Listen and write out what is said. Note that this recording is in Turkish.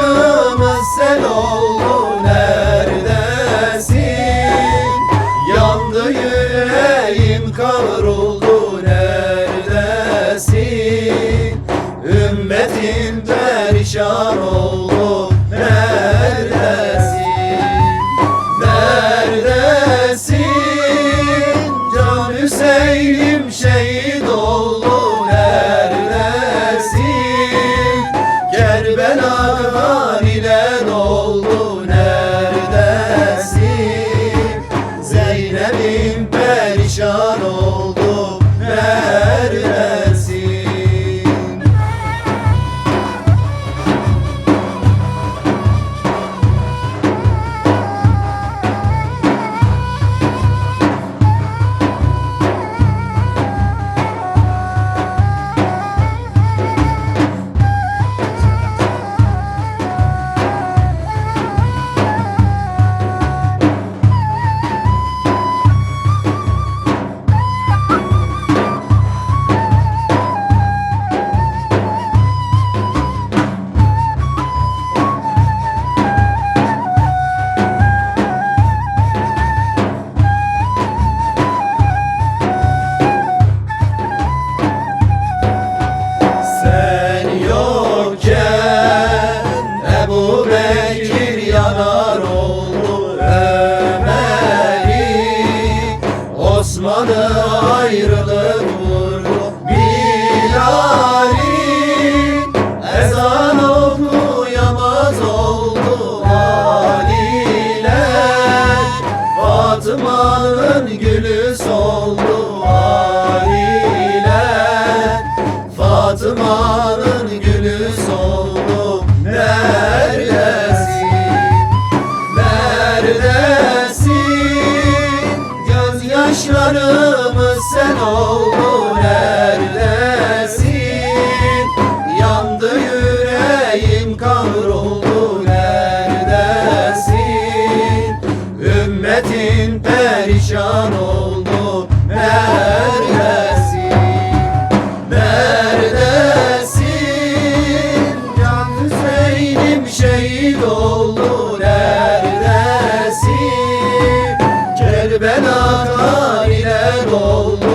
yaşlarımız sel oldu, neredesin? Yandı yüreğim, kavruldu, neredesin? Ümmetin perişan oldu, neredesin? Neredesin? Can Hüseyin'im şehit oldu, neredesin? Kerbela kan ile doldu, neredesin? Zeynep'im perişan oldu, neredesin? Yanar oldu Ömer'i, Osman'ı ayrılık vurdu Bilal'i. Ezan okuyamaz oldu valiler, Fatıma'nın gülü soldu valiler, Fatıma'nın gülü soldu. Neredesin? Neredesin? Gözyaşlarımız sen oldu, neredesin? Yandı yüreğim, kavruldu, neredesin? Ümmetin perişan oldu, neredesin? Neredesin? Can Hüseyin'im şehit oldu, neredesin? Kerbela kan ile doldu,